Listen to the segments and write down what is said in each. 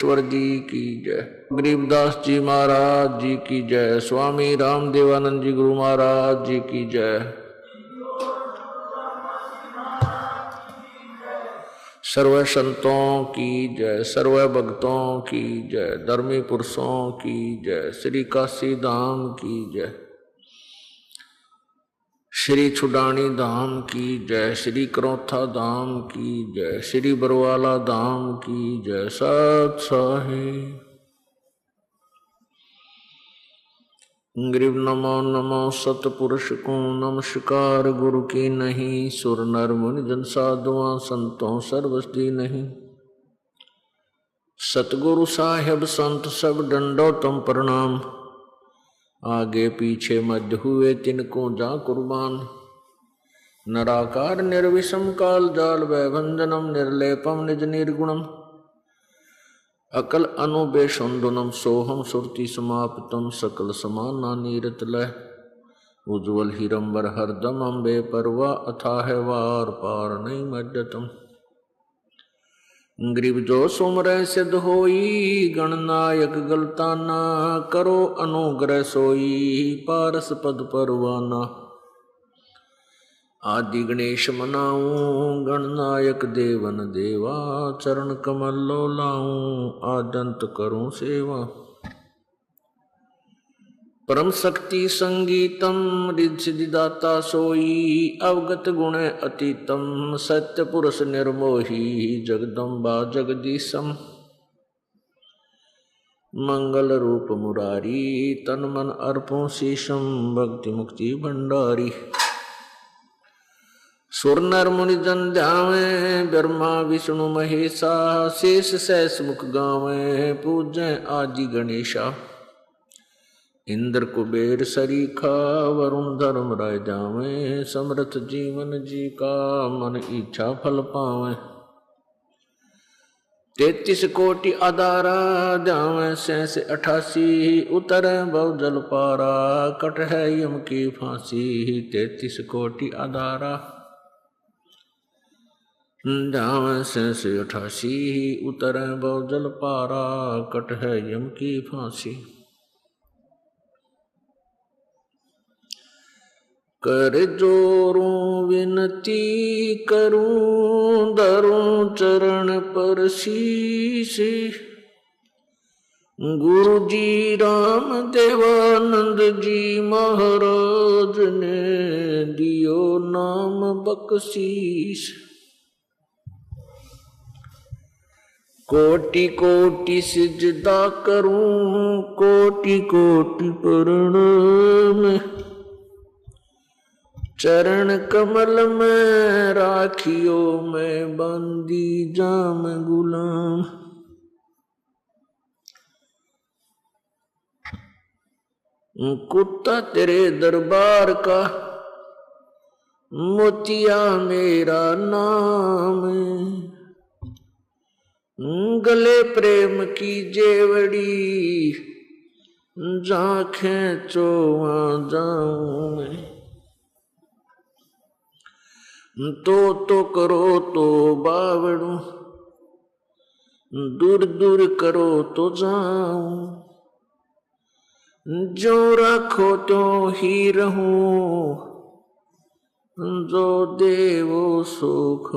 ईश्वर जी की जय। गरीबदास जी महाराज जी की जय। स्वामी रामदेवानंद जी गुरु महाराज जी की जय। सर्व संतों की जय, सर्व भक्तों की जय, धर्मी पुरुषों की जय, श्री काशी धाम की जय, श्री छुडानी धाम की जय, श्री करौथा धाम की जय, श्री बरवाला धाम की जय। सत साहिब ग्रीव नमो नमो सतपुरुष को नमस्कार। गुरु की नहीं सुर नर मुनि जन साधुआं संतों सर्वस्ती नहीं। सतगुरु साहेब संत सब डंडो तम प्रणाम। आगे पीछे मध्य हुए तिनको जा कुर्बान। नराकार निर्विषम काल जाल वैभंजनम निर्लेपम निज निर्गुणम। अकल अनुबेशुंदुनम सोहम सुरति समाप्तम सकल समाना नीरत लय। उज्ज्वल हिरंबर हरदम अम्बे परवा अथाह वार पार नहीं मज्जतम। ग्रीव जो सुमरय सिद्ध होई गणनायक गलताना। करो अनुग्रह सोई पारस पद परवाना। आदि गणेश मनाऊं गणनायक देवन देवा। चरण कमल लो लाऊं आदंत करूं सेवा। परम शक्ति संगीतम रिद्धि सिद्धिदाता सोई। अवगत गुण अतीतम सत्य पुरुष निर्मोही। जगदम्बा जगदीशम मंगल रूप मुरारी। तन मन अर्पों शीशम भक्ति मुक्ति भंडारी। सुर नर मुनि जन ध्यावे ब्रह्मा विष्णु महेशा। शेष सहस मुख गावे पूजै आदि गणेशा। इंद्र कुबेर सरीखा वरुण धर्म राय जावे। समर्थ जीवन जी का मन इच्छा फल पावे। 33 कोटि आधारा जावे सहस 88। उतरे बहु जल पारा कट है यम की फांसी। 33 कोटि आधारा जावे सहस 88। उतरे बहु जल पारा कट है यम की फांसी। कर जोरूं विनती करूं धरूं चरण पर शीश। गुरु जी राम देवानंद जी महाराज ने दियो नाम बख्शीश। कोटि कोटि सिजदा करूं कोटि कोटि प्रणाम। चरण कमल में राखियो मैं बंदी जाम गुलाम। कुत्ता तेरे दरबार का मोतिया मेरा नाम। गले प्रेम की जेवड़ी जहाँ खेचो वहाँ जाऊं मैं। तो करो तो बावड़ू दूर दूर करो तो जाऊं। जो रखो तो ही रहूं जो देवो सुख।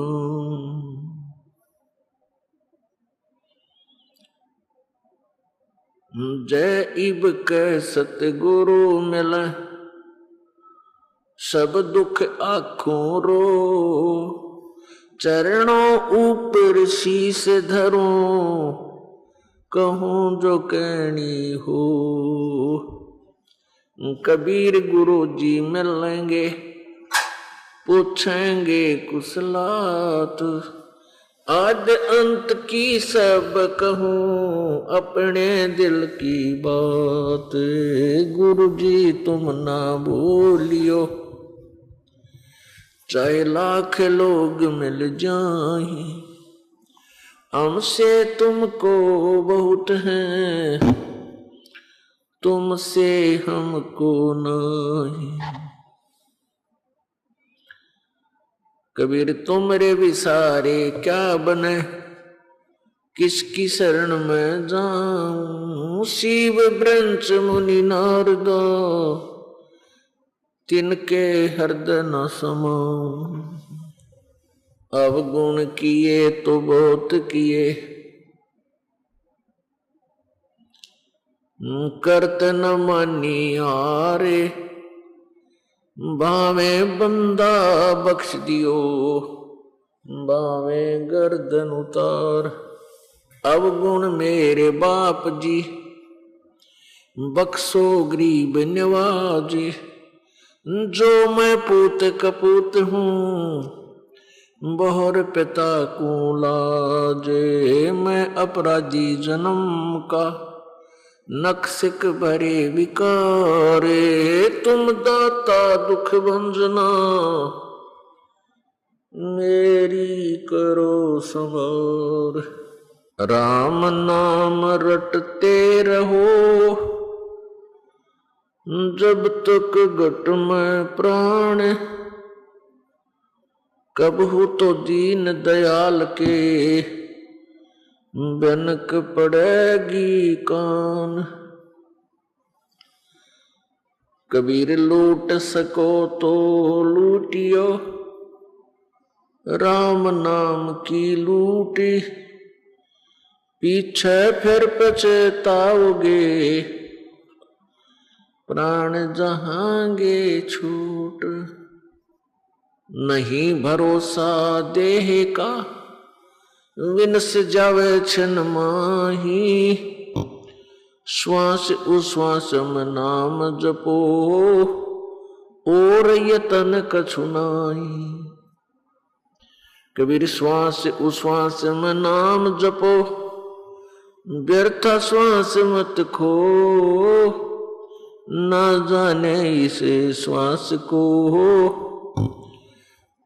जय इब के सतगुरु मिले सब दुख आँखों रो। चरणों ऊपर शीश धरूं कहूं जो कहनी हो। कबीर गुरु जी मिलेंगे पूछेंगे कुशलात। आद अंत की सब कहूं अपने दिल की बात। गुरु जी तुम ना भूलियो चाहे लाख लोग मिल जाएं। हमसे तुमको बहुत है तुमसे हमको नहीं। कबीर तुमरे विसारे क्या बने किसकी शरण में जाऊं। शिव ब्रंच मुनि नारद तिनके हृदय न समाऊं। अवगुण किए तो बहुत किए, करत न मानी हारे। भावे बंदा बख्श दियो, भावे गर्दन उतार। अवगुण मेरे बाप जी, बख्शो गरीब नवाजी। जो मैं पूत कपूत हूँ, बहुर पिता को लाजे। मैं अपराधी जन्म का, नक्सिक भरे विकारे। तुम दाता दुख भंजना, मेरी करो संवार। राम नाम रटते रहो, जब तक घट में प्राण। कबहू तो दीन दयाल के, बनक पड़ेगी कान। कबीर लूट सको तो लूटियो, राम नाम की लूटी। पीछे फिर पछताओगे, प्राण जहांगे छूट। नहीं भरोसा देह का, विनस जावे छन माही। श्वास उश्वास में नाम जपो, और यतन कछु नाही। कबीर श्वास उश्वास में नाम जपो, व्यर्थ श्वास मत खो। न जाने इसे श्वास को,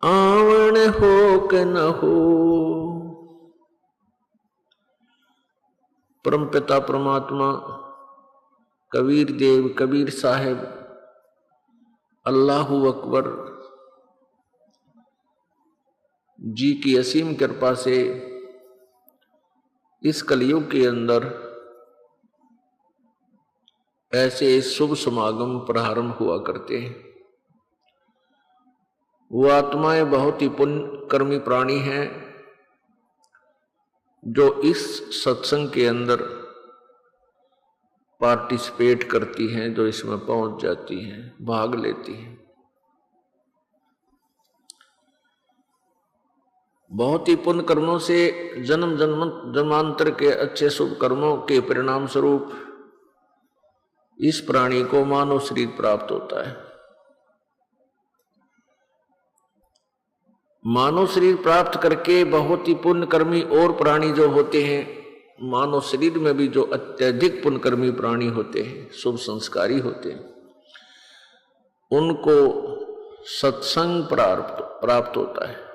आवण हो के न हो। परमपिता परमात्मा कबीर देव कबीर साहेब अल्लाहु अकबर जी की असीम कृपा से इस कलयुग के अंदर ऐसे शुभ समागम प्रारंभ हुआ करते हैं। वो आत्माएं बहुत ही पुण्य कर्मी प्राणी हैं, जो इस सत्संग के अंदर पार्टिसिपेट करती हैं, जो इसमें पहुंच जाती हैं, भाग लेती हैं। बहुत ही पुण्य कर्मों से जन्म जन्मांतर के अच्छे शुभ कर्मों के परिणाम स्वरूप इस प्राणी को मानव शरीर प्राप्त होता है। मानव शरीर प्राप्त करके बहुत ही पुण्यकर्मी और प्राणी जो होते हैं, मानव शरीर में भी जो अत्यधिक पुण्यकर्मी प्राणी होते हैं, शुभ संस्कारी होते हैं, उनको सत्संग प्राप्त होता है।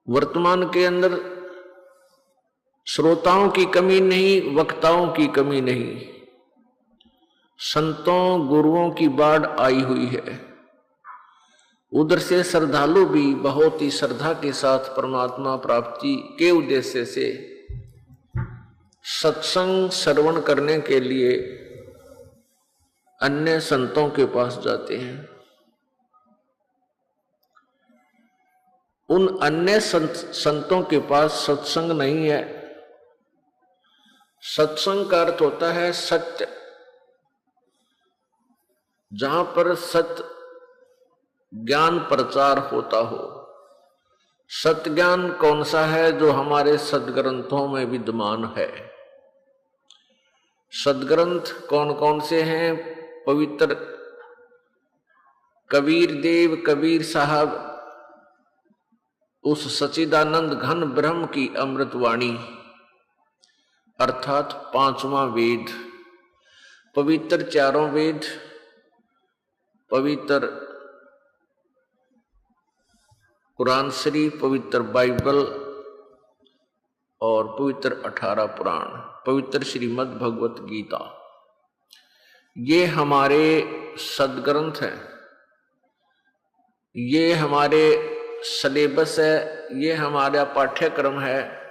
वर्तमान के अंदर श्रोताओं की कमी नहीं, वक्ताओं की कमी नहीं, संतों गुरुओं की बाढ़ आई हुई है। उधर से श्रद्धालु भी बहुत ही श्रद्धा के साथ परमात्मा प्राप्ति के उद्देश्य से सत्संग श्रवण करने के लिए अन्य संतों के पास जाते हैं। उन अन्य संतों के पास सत्संग नहीं है। सत्संग का अर्थ होता है सत्य, जहां पर सत्य ज्ञान प्रचार होता हो। सत्य ज्ञान कौन सा है? जो हमारे सदग्रंथों में विद्यमान है। सदग्रंथ कौन कौन से हैं? पवित्र कबीर देव कबीर साहब उस सच्चिदानंद घन ब्रह्म की अमृतवाणी अर्थात पांचवा वेद, पवित्र चारों वेद, पवित्र कुरान शरीफ, पवित्र बाइबल और पवित्र 18 पुराण, पवित्र श्रीमद् भगवत गीता, ये हमारे सदग्रंथ हैं। ये हमारे सिलेबस है, ये हमारा पाठ्यक्रम है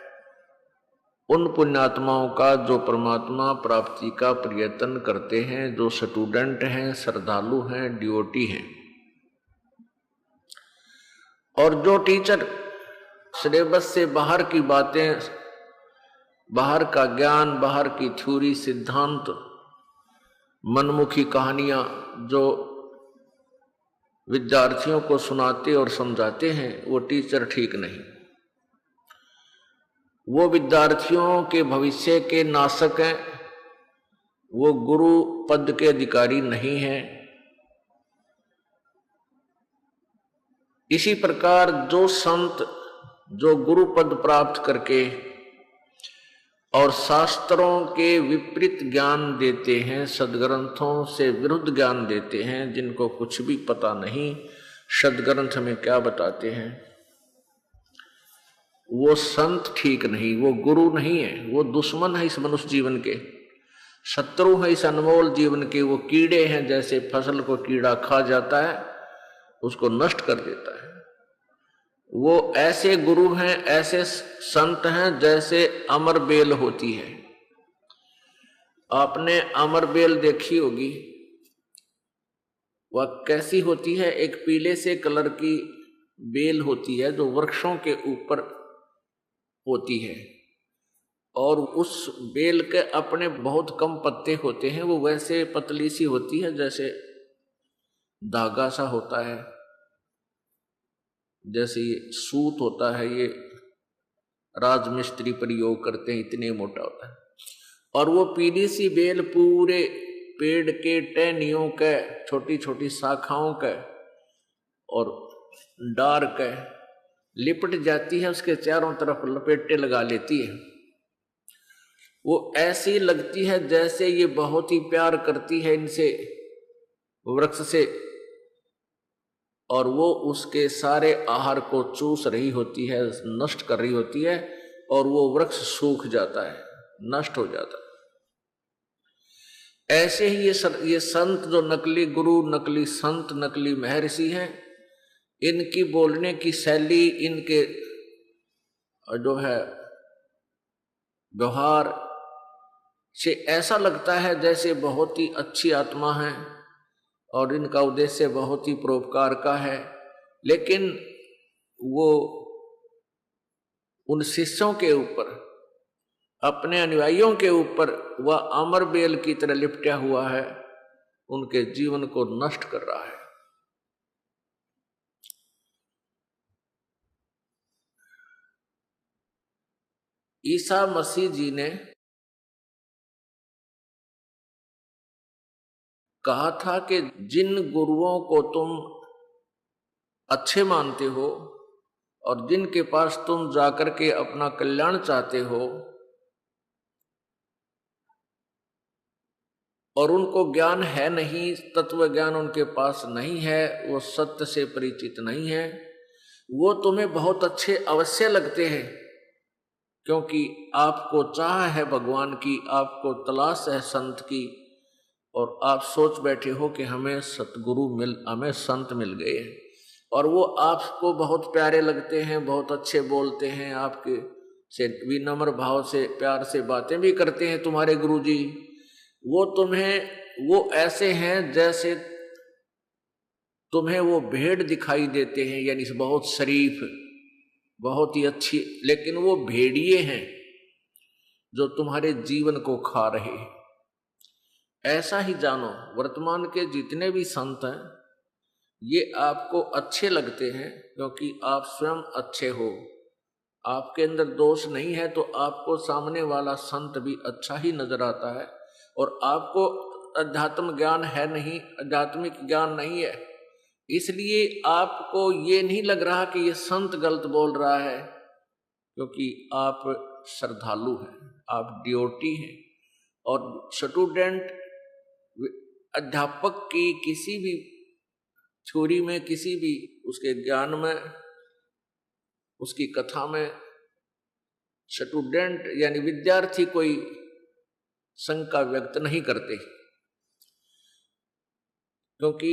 उन पुण्यात्माओं का जो परमात्मा प्राप्ति का प्रयत्न करते हैं, जो स्टूडेंट हैं, श्रद्धालु हैं, डिवोटी हैं। और जो टीचर सिलेबस से बाहर की बातें, बाहर का ज्ञान, बाहर की थ्योरी, सिद्धांत, मनमुखी कहानियां जो विद्यार्थियों को सुनाते और समझाते हैं, वो टीचर ठीक नहीं। वो विद्यार्थियों के भविष्य के नाशक हैं, वो गुरु पद के अधिकारी नहीं हैं। इसी प्रकार जो संत जो गुरु पद प्राप्त करके और शास्त्रों के विपरीत ज्ञान देते हैं, सदग्रंथों से विरुद्ध ज्ञान देते हैं, जिनको कुछ भी पता नहीं सदग्रंथ में क्या बताते हैं, वो संत ठीक नहीं, वो गुरु नहीं है, वो दुश्मन है इस मनुष्य जीवन के, शत्रु है इस अनमोल जीवन के। वो कीड़े हैं, जैसे फसल को कीड़ा खा जाता है, उसको नष्ट कर देता है। वो ऐसे गुरु हैं, ऐसे संत हैं जैसे अमर बेल होती है। आपने अमर बेल देखी होगी, वह कैसी होती है? एक पीले से कलर की बेल होती है जो वृक्षों के ऊपर होती है, और उस बेल के अपने बहुत कम पत्ते होते हैं। वो वैसे पतली सी होती है जैसे धागा सा होता है, जैसे ये सूत होता है, ये राजमिस्त्री प्रयोग करते हैं, इतने मोटा होता है। और वो पीली सी बेल पूरे पेड़ के टहनियों के, छोटी छोटी शाखाओं के और डार के लिपट जाती है, उसके चारों तरफ लपेटे लगा लेती है। वो ऐसी लगती है जैसे ये बहुत ही प्यार करती है इनसे, वृक्ष से, और वो उसके सारे आहार को चूस रही होती है, नष्ट कर रही होती है, और वो वृक्ष सूख जाता है, नष्ट हो जाता है। ऐसे ही ये संत जो नकली गुरु, नकली संत, नकली महर्षि हैं, इनकी बोलने की शैली, इनके जो है व्यवहार से ऐसा लगता है जैसे बहुत ही अच्छी आत्मा है और इनका उद्देश्य बहुत ही परोपकार का है, लेकिन वो उन शिष्यों के ऊपर, अपने अनुयायियों के ऊपर वह अमर बेल की तरह लिपटा हुआ है, उनके जीवन को नष्ट कर रहा है। ईसा मसीह जी ने कहा था कि जिन गुरुओं को तुम अच्छे मानते हो और जिनके पास तुम जाकर के अपना कल्याण चाहते हो और उनको ज्ञान है नहीं, तत्व ज्ञान उनके पास नहीं है, वो सत्य से परिचित नहीं है, वो तुम्हें बहुत अच्छे अवश्य लगते हैं, क्योंकि आपको चाह है भगवान की, आपको तलाश है संत की, और आप सोच बैठे हो कि हमें हमें संत मिल गए हैं, और वो आपको बहुत प्यारे लगते हैं, बहुत अच्छे बोलते हैं, आपके से विनम्र भाव से प्यार से बातें भी करते हैं तुम्हारे गुरुजी। वो ऐसे हैं जैसे तुम्हें वो भेड़ दिखाई देते हैं, यानी बहुत शरीफ, बहुत ही अच्छी, लेकिन वो भेड़िए हैं जो तुम्हारे जीवन को खा रहे हैं। ऐसा ही जानो, वर्तमान के जितने भी संत हैं ये आपको अच्छे लगते हैं क्योंकि आप स्वयं अच्छे हो, आपके अंदर दोष नहीं है, तो आपको सामने वाला संत भी अच्छा ही नजर आता है। और आपको अध्यात्म ज्ञान है नहीं, आध्यात्मिक ज्ञान नहीं है, इसलिए आपको ये नहीं लग रहा कि ये संत गलत बोल रहा है, क्योंकि आप श्रद्धालु हैं, आप डिवोटी हैं। और स्टूडेंट अध्यापक की किसी भी थ्योरी में, किसी भी उसके ज्ञान में, उसकी कथा में स्टूडेंट यानी विद्यार्थी कोई शंका व्यक्त नहीं करते, क्योंकि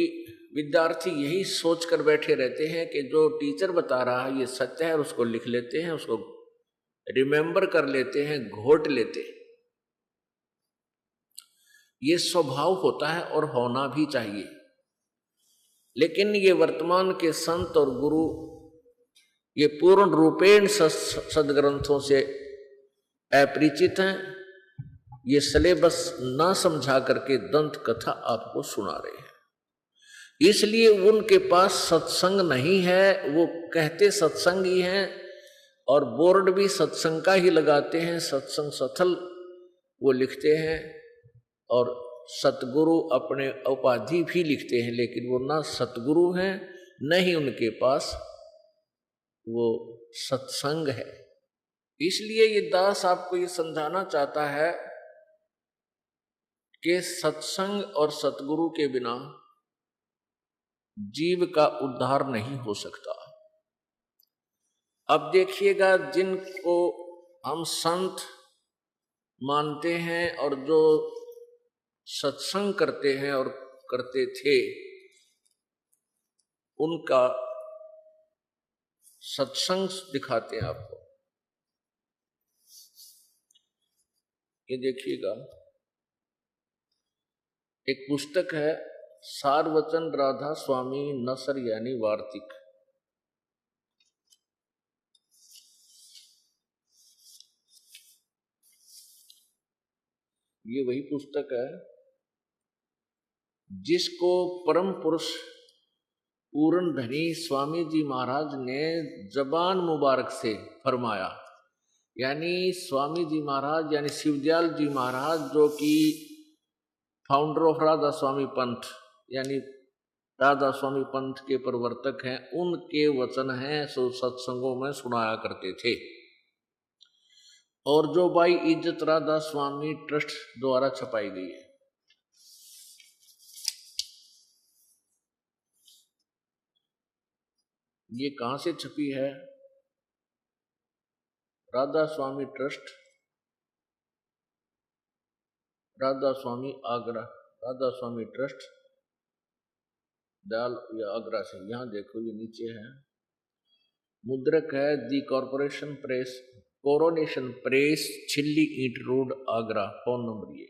विद्यार्थी यही सोच कर बैठे रहते हैं कि जो टीचर बता रहा है ये सत्य है, और उसको लिख लेते हैं, उसको रिमेंबर कर लेते हैं, घोट लेते हैं। ये स्वभाव होता है और होना भी चाहिए। लेकिन ये वर्तमान के संत और गुरु ये पूर्ण रूपेण सदग्रंथों से अपरिचित हैं। ये सिलेबस ना समझा करके दंत कथा आपको सुना रहे हैं, इसलिए उनके पास सत्संग नहीं है। वो कहते सत्संग ही हैं और बोर्ड भी सत्संग का ही लगाते हैं, सत्संग सथल वो लिखते हैं, और सतगुरु अपने उपाधि भी लिखते हैं, लेकिन वो ना सतगुरु हैं, न ही उनके पास वो सत्संग है। इसलिए ये दास आपको ये समझाना चाहता है कि सत्संग और सतगुरु के बिना जीव का उद्धार नहीं हो सकता। अब देखिएगा, जिनको हम संत मानते हैं और जो सत्संग करते हैं और करते थे, उनका सत्संग दिखाते हैं आपको। ये देखिएगा, एक पुस्तक है सारवचन राधा स्वामी नसर यानी वार्तिक। ये वही पुस्तक है जिसको परम पुरुष पूर्ण धनी स्वामी जी महाराज ने जबान मुबारक से फरमाया। यानी स्वामी जी महाराज यानी शिवदयाल जी महाराज, जो कि फाउंडर ऑफ राधा स्वामी पंथ यानी राधा स्वामी पंथ के प्रवर्तक हैं, उनके वचन हैं, सो सत्संगों में सुनाया करते थे। और जो बाई इज्जत राधा स्वामी ट्रस्ट द्वारा छपाई गई है। ये कहां से छपी है? राधा स्वामी ट्रस्ट, राधा स्वामी आगरा, राधा स्वामी ट्रस्ट दयाल या आगरा से। यहां देखो, ये नीचे है, मुद्रक है दी कॉरपोरेशन प्रेस, कोरोनेशन प्रेस, छिल्ली ईंट रोड, आगरा। फोन नंबर ये।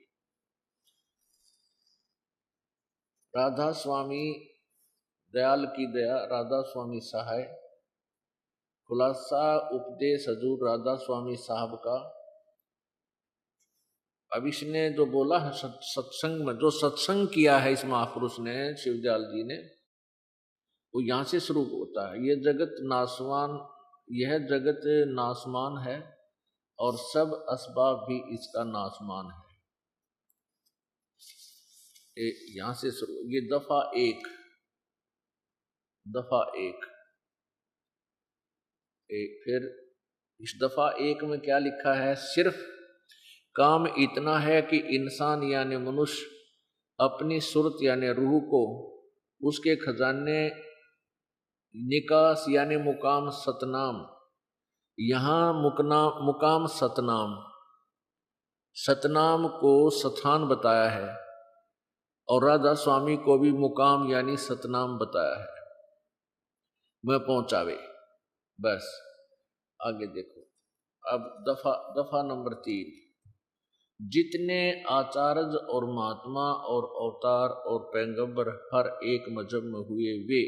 राधा स्वामी दयाल की दया, राधा स्वामी सहाय, खुलासा उपदेश हजूर राधा स्वामी साहब का। अब इसने जो बोला है सत्संग में, जो सत्संग किया है इस महापुरुष ने, शिवदयाल जी ने, वो यहां से शुरू होता है। यह जगत नासवान, यह जगत नासमान है और सब असबाब भी इसका नासमान है। यहां से शुरू, ये दफा एक, दफा एक। फिर इस दफा एक में क्या लिखा है? सिर्फ काम इतना है कि इंसान यानी मनुष्य अपनी सुरत यानी रूह को उसके खजाने निकास यानी मुकाम सतनाम, यहाँ मुकाम सतनाम, सतनाम को स्थान बताया है, और राधा स्वामी को भी मुकाम यानी सतनाम बताया है, मैं पहुंचावे। बस आगे देखो। अब दफा नंबर 3। जितने आचार्य और महात्मा और अवतार और पैगंबर हर एक मजहब में हुए, वे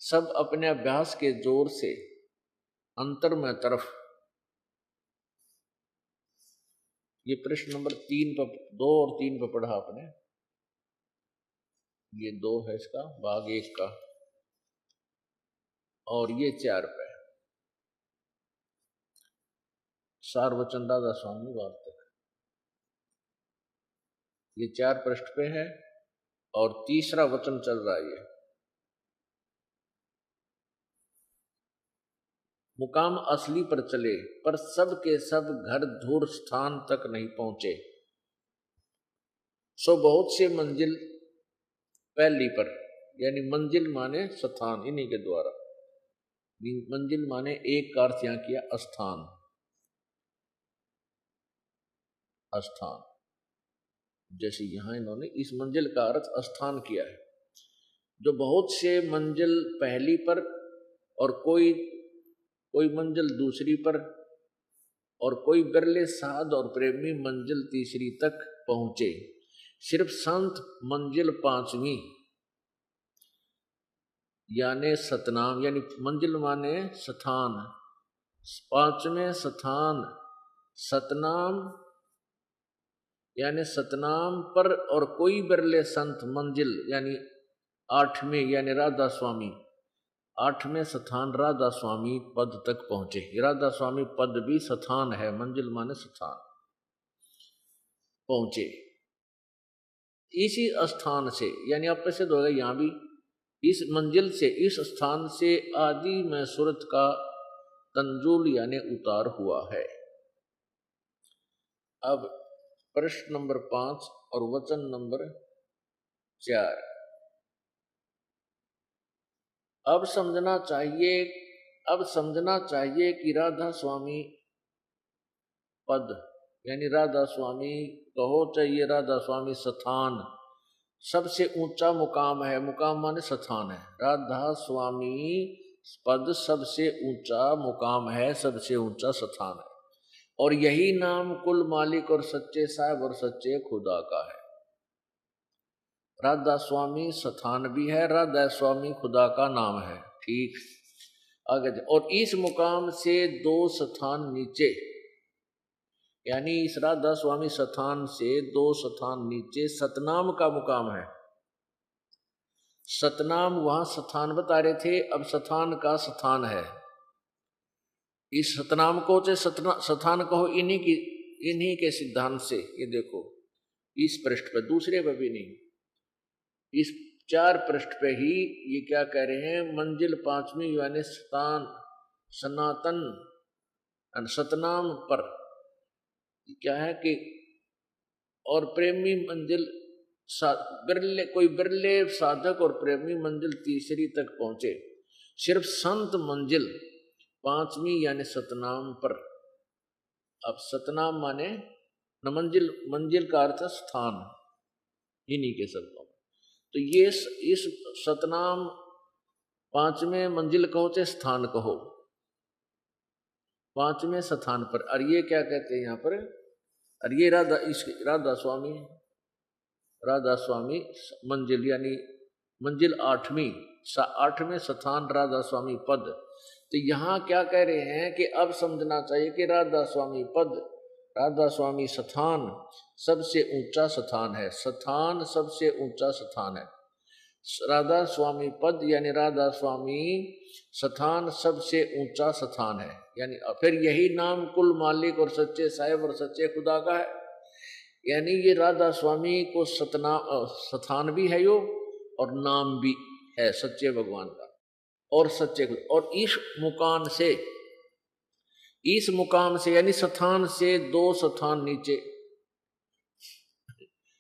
सब अपने अभ्यास के जोर से अंतर में तरफ। ये प्रश्न नंबर 3 पर, 2 और 3 पर पढ़ा आपने। ये 2 है इसका भाग 1 का, और ये 4 पे सारवचन राधा स्वामी वार्तिक। ये 4 पृष्ठ पे है और तीसरा वचन चल रहा है। ये मुकाम असली पर चले, पर सब के सब घर धूर स्थान तक नहीं पहुंचे, सो बहुत से मंजिल पहली पर, यानी मंजिल माने स्थान, इन्हीं के द्वारा। मंजिल माने एक का अर्थ यहां किया स्थान, स्थान। जैसे यहां इन्होंने इस मंजिल का अर्थ स्थान किया है। जो बहुत से मंजिल पहली पर और कोई मंजिल दूसरी पर और कोई बिरले साध और प्रेमी मंजिल तीसरी तक पहुंचे। सिर्फ संत मंजिल पांचवी यानी सतनाम, यानी मंजिल माने स्थान, पांचवें स्थान सतनाम यानी सतनाम पर और कोई बिरले संत मंजिल यानी आठवें यानी राधा स्वामी, आठवें स्थान राधा स्वामी पद तक पहुंचे। राधा स्वामी पद भी स्थान है, मंजिल माने स्थान, पहुंचे। इसी स्थान से यानी आप से होगा यहां भी, इस मंजिल से, इस स्थान से आदि में सूरत का तंजुल यानी उतार हुआ है। अब प्रश्न नंबर 5 और वचन नंबर 4। अब समझना चाहिए कि राधा स्वामी पद यानी राधा स्वामी कहो चाहिए, राधा स्वामी स्थान सबसे ऊंचा मुकाम है। मुकाम माने स्थान है। राधा स्वामी पद सबसे ऊंचा मुकाम है, सबसे ऊंचा स्थान है। और यही नाम कुल मालिक और सच्चे साहब और सच्चे खुदा का है। राधा स्वामी स्थान भी है, राधा स्वामी खुदा का नाम है। ठीक, आगे। और इस मुकाम से 2 स्थान नीचे, यानी इस राधा स्वामी स्थान से 2 स्थान नीचे सतनाम का मुकाम है। सतनाम वहां स्थान बता रहे थे, अब स्थान का स्थान है। इस सतनाम को स्थान कहो इन्हीं के सिद्धांत से। ये देखो इस पृष्ठ पे, दूसरे पे भी नहीं, इस 4 पृष्ठ पे ही ये क्या कह रहे हैं, मंजिल 5वीं यानी स्थान सनातन सतनाम पर क्या है कि और प्रेमी मंजिल बिरले साधक और प्रेमी मंजिल तीसरी तक पहुंचे। सिर्फ संत मंजिल 5वीं यानी सतनाम पर। अब सतनाम माने न मंजिल का अर्थ स्थान, इन्हीं के शब्दों में। तो ये इस सतनाम 5वें मंजिल कहो चाहे स्थान कहो, 5वें स्थान पर। और ये क्या कहते हैं यहाँ पर, और ये राधा स्वामी मंजिल यानी मंजिल 8वें स्थान राधा स्वामी पद। तो यहाँ क्या कह रहे हैं कि अब समझना चाहिए कि राधा स्वामी पद, राधा स्वामी स्थान सबसे ऊंचा स्थान है। स्थान सबसे ऊंचा स्थान है। राधा स्वामी पद यानी राधा स्वामी स्थान सबसे ऊंचा स्थान है। यानी फिर यही नाम कुल मालिक और सच्चे साहिब और सच्चे खुदा का है। यानी ये राधा स्वामी को स्थान भी है यो और नाम भी है सच्चे भगवान का और सच्चे खुदा। और इस मुकाम से यानी स्थान से 2 स्थान नीचे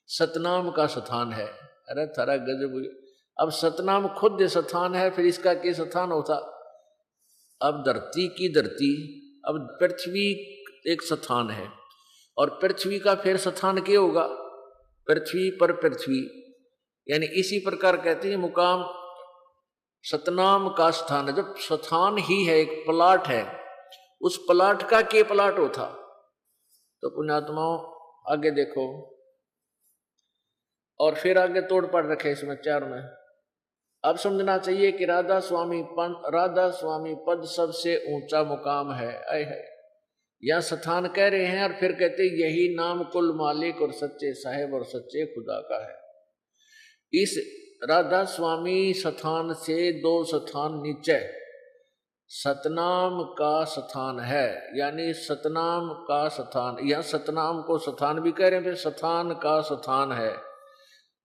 सतनाम का स्थान है। अरे थारा गजब। अब सतनाम खुद स्थान है, फिर इसका क्या स्थान होता। अब धरती की धरती, अब पृथ्वी एक स्थान है और पृथ्वी का फिर स्थान क्या होगा, पृथ्वी पर पृथ्वी। यानी इसी प्रकार कहते हैं मुकाम सतनाम का स्थान है। जब स्थान ही है, एक प्लाट है, उस प्लाट का के प्लाट होता। तो पुण्यात्माओं आगे देखो और फिर आगे तोड़ पड़ रखे इसमें 4 में। अब समझना चाहिए कि राधा स्वामी पद सबसे ऊंचा मुकाम है। यह स्थान कह रहे हैं और फिर कहते यही नाम कुल मालिक और सच्चे साहेब और सच्चे खुदा का है। इस राधा स्वामी स्थान से 2 स्थान नीचे सतनाम का स्थान है। यानी सतनाम का स्थान, यह सतनाम को स्थान भी कह रहे हैं, फिर स्थान का स्थान है।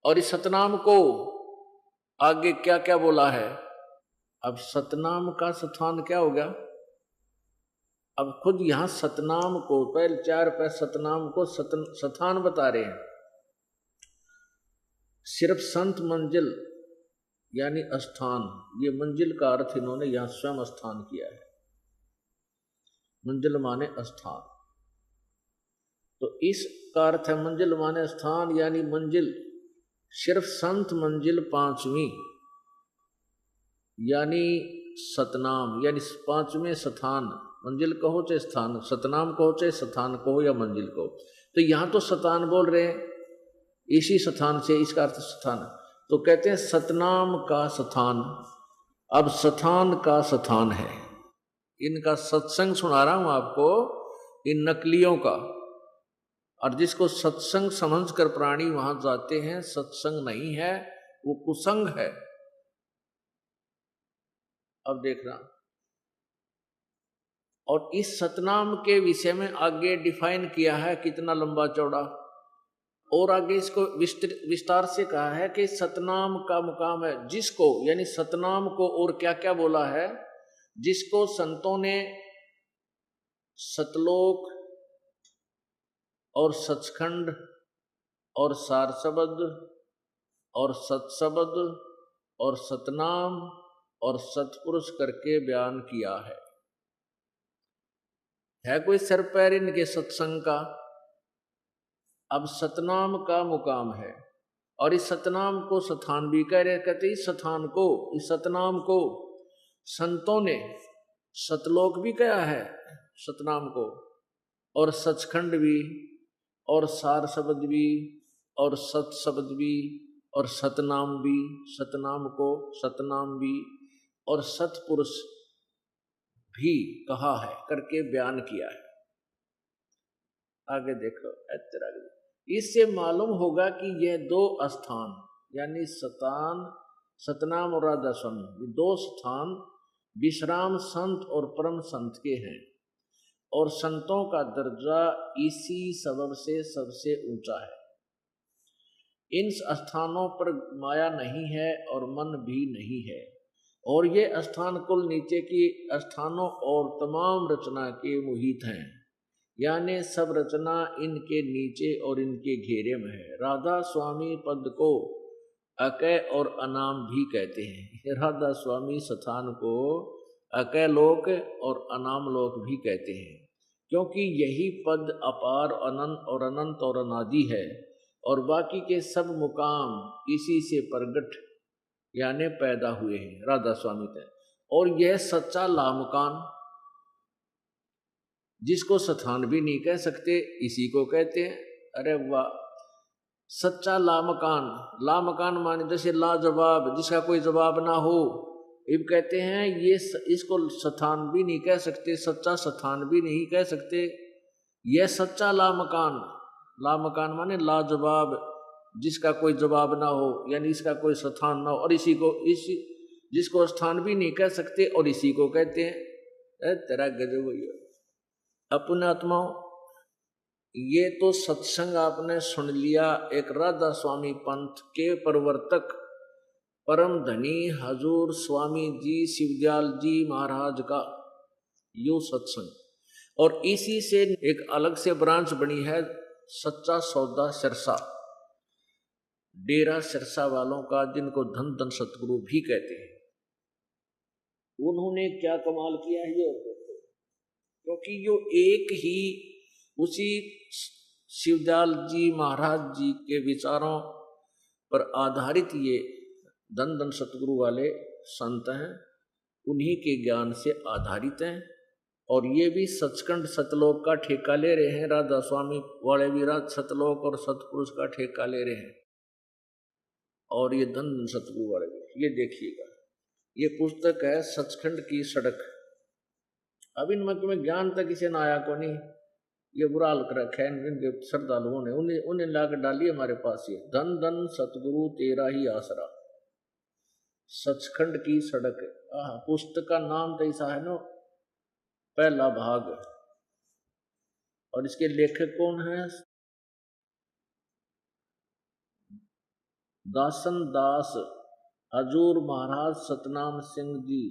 और इस सतनाम को आगे क्या क्या बोला है। अब सतनाम का स्थान क्या हो गया। अब खुद यहां सतनाम को पहले 4 पे सतनाम को स्थान बता रहे हैं। सिर्फ संत मंजिल यानी स्थान, ये मंजिल का अर्थ इन्होंने यहां स्वयं स्थान किया है। मंजिल माने स्थान, तो इसका अर्थ है मंजिल माने स्थान। यानी मंजिल सिर्फ संत मंजिल 5वीं यानी सतनाम, यानी पांचवें स्थान, मंजिल कहो चाहे स्थान, सतनाम कहो चाहे स्थान कहो या मंजिल कहो। तो यहां तो स्थान बोल रहे हैं, इसी स्थान से, इसका अर्थ स्थान। तो कहते हैं सतनाम का स्थान। अब स्थान का स्थान है, इनका सत्संग सुना रहा हूं आपको, इन नकलियों का। और जिसको सत्संग समझकर प्राणी वहां जाते हैं, सत्संग नहीं है वो कुसंग है। अब देखना, और इस सतनाम के विषय में आगे डिफाइन किया है, कितना लंबा चौड़ा, और आगे इसको विस्तार से कहा है कि सतनाम का मुकाम है जिसको, यानी सतनाम को और क्या क्या बोला है, जिसको संतों ने सतलोक और सचखंड और सारसबद और सतसबद और सतनाम और सतपुरुष करके बयान किया है कोई सर पैर इनके सत्संग का। अब सतनाम का मुकाम है, और इस सतनाम को स्थान भी कह रहे, कहते इस स्थान को, इस सतनाम को संतों ने सतलोक भी कहा है सतनाम को, और सचखंड भी, और सार शब्द भी, और सत शब्द भी, और सतनाम भी, सतनाम को सतनाम भी, और सतपुरुष भी कहा है करके बयान किया है। आगे देखो, इससे मालूम होगा कि यह दो स्थान, यानी सतनाम और राधा स्वामी, ये दो स्थान विश्राम संत और परम संत के हैं, और संतों का दर्जा इसी सबब से सबसे ऊंचा है। इन स्थानों पर माया नहीं है और मन भी नहीं है, और ये स्थान कुल नीचे की स्थानों और तमाम रचना के मुहित हैं, यानी सब रचना इनके नीचे और इनके घेरे में है। राधा स्वामी पद को अकय और अनाम भी कहते हैं। राधा स्वामी स्थान को अकय लोक और अनाम लोक भी कहते हैं, क्योंकि यही पद अपार अनंत और अनंत और अनादि है, और बाकी के सब मुकाम इसी से प्रगट यानी पैदा हुए हैं राधा स्वामी तय। और यह सच्चा लामकान, जिसको स्थान भी नहीं कह सकते, इसी को कहते हैं। अरे वाह, सच्चा लामकान, लामकान माने जैसे लाजवाब, जिसका कोई जवाब ना हो, इब कहते हैं ये इसको स्थान भी नहीं कह सकते, सच्चा स्थान भी नहीं कह सकते, यह सच्चा लामकान। लामकान माने लाजवाब, जिसका कोई जवाब ना हो, यानी इसका कोई स्थान ना हो, और इसी जिसको स्थान भी नहीं कह सकते, और इसी को कहते हैं। तेरा गजब हुई अपने आत्माओं, ये तो सत्संग आपने सुन लिया एक राधा स्वामी पंथ के प्रवर्तक परम धनी हजूर स्वामी जी शिवदयाल जी महाराज का यो सत्संग, और इसी से एक अलग से ब्रांच बनी है सच्चा सौदा सिरसा, डेरा सिरसा वालों का, जिनको धन धन सतगुरु भी कहते हैं। उन्होंने क्या कमाल किया है ये, क्योंकि यो एक ही उसी शिवदयाल जी महाराज जी के विचारों पर आधारित ये धन धन सतगुरु वाले संत हैं, उन्हीं के ज्ञान से आधारित हैं। और ये भी सचखंड सतलोक का ठेका ले रहे हैं, राधा स्वामी वाले भी सतलोक और सतपुरुष का ठेका ले रहे हैं, और ये धन धन सतगुरु वाले भी। ये देखिएगा, ये पुस्तक है सचखंड की सड़क। अब इन मत में ज्ञान तक इसे ना आया को नहीं, ये बुरा हाल कर रखा है इनके श्रद्धालुओं ने, उन्हें लाकर डाली हमारे पास ये धन धन सतगुरु तेरा ही आसरा, सचखंड की सड़क। पुस्तक का नाम तो ऐसा है ना, पहला भाग, और इसके लेखक कौन है? दासन दास हजूर महाराज सतनाम सिंह जी,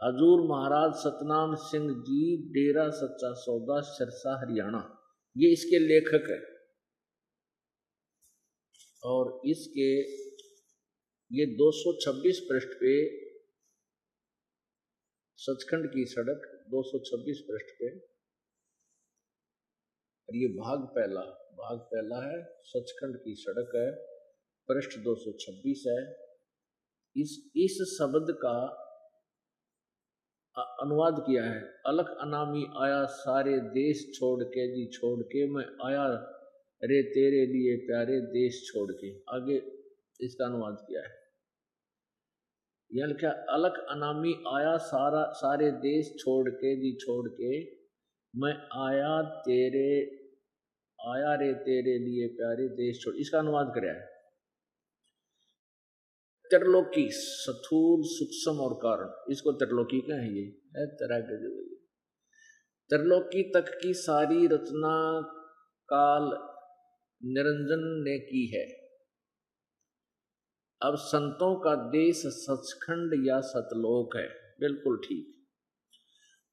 हजूर महाराज सतनाम सिंह जी, डेरा सच्चा सौदा सिरसा हरियाणा, ये इसके लेखक है। और इसके ये 226 पृष्ठ पे, सचखंड की सड़क 226 पृष्ठ पे, और ये भाग पहला है, सचखंड की सड़क है, पृष्ठ 226 है। इस शब्द का अनुवाद किया है, अलख अनामी आया सारे देश छोड़ के जी छोड़ के, मैं आया रे तेरे लिए प्यारे देश छोड़ के। आगे इसका अनुवाद किया है, यह क्या, अलख अनामी आया सारे देश छोड़ के जी छोड़ के, मैं आया रे तेरे लिए प्यारे देश छोड़। इसका अनुवाद कराया है। त्रिलोकी स्थूल सूक्ष्म और कारण, इसको त्रिलोकी का है, ये है तरह के जो त्रिलोकी तक की सारी रचना काल निरंजन ने की है। अब संतों का देश सचखंड या सतलोक है, बिल्कुल ठीक,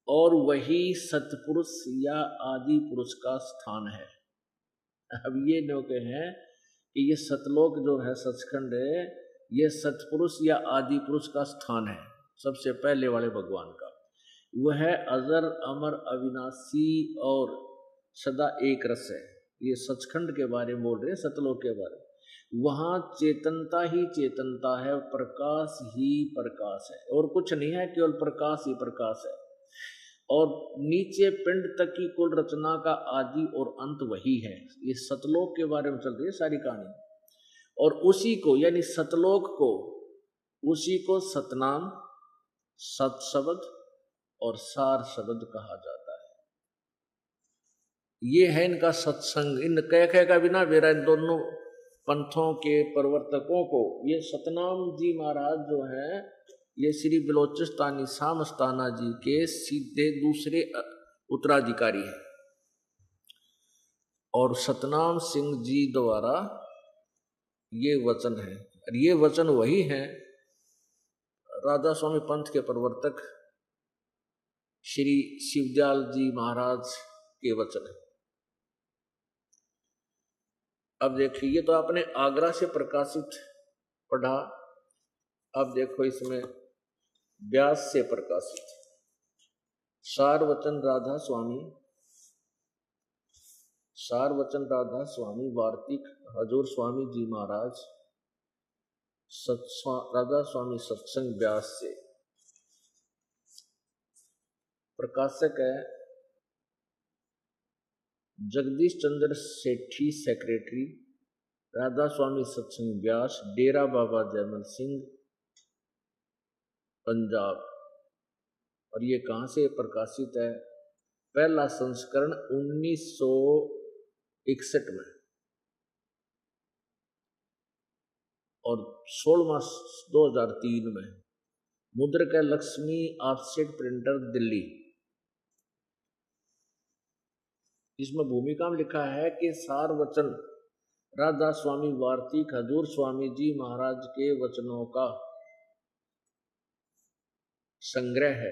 और वही सतपुरुष या आदि पुरुष का स्थान है। अब ये लोग हैं कि ये सतलोक जो है सचखंड है, ये सतपुरुष या आदि पुरुष का स्थान है, सबसे पहले वाले भगवान का। वह अजर अमर अविनाशी और सदा एक रस है। ये सचखंड के बारे में बोल रहे हैं, सतलोक के बारे में। वहाँ चेतनता ही चेतनता है, प्रकाश ही प्रकाश है, और कुछ नहीं है, केवल प्रकाश ही प्रकाश है। और नीचे पिंड तक की कुल रचना का आदि और अंत वही है। ये सतलोक के बारे में चल रही है सारी कहानी। और उसी को यानी सतलोक को, उसी को सतनाम, सत शब्द और सार शब्द कहा जाता है। ये है इनका सत्संग। इन कह का बिना मेरा इन दोनों पंथों के प्रवर्तकों को, ये सतनाम जी महाराज जो है, ये श्री बलोचिस्तानी सामस्ताना जी के सीधे दूसरे उत्तराधिकारी हैं। और सतनाम सिंह जी द्वारा ये वचन है, और ये वचन वही है राधा स्वामी पंथ के प्रवर्तक श्री शिवदयाल जी महाराज के वचन है। अब देखिए, ये तो आपने आगरा से प्रकाशित पढ़ा। अब देखो इसमें व्यास से प्रकाशित सार वचन राधा स्वामी वार्तिक हजूर स्वामी जी महाराज राधा स्वामी सत्संग व्यास से। प्रकाशक है जगदीश चंद्र सेठी, सेक्रेटरी राधा स्वामी सत्संग व्यास, डेरा बाबा जयमल सिंह, पंजाब। और ये कहाँ से प्रकाशित है? पहला संस्करण 1961 में, और 16वां 2003 में। मुद्रक है लक्ष्मी ऑफसेट प्रिंटर, दिल्ली। इसमें भूमिका में लिखा है कि सार वचन राधा स्वामी वार्तिक हजूर स्वामी जी महाराज के वचनों का संग्रह है।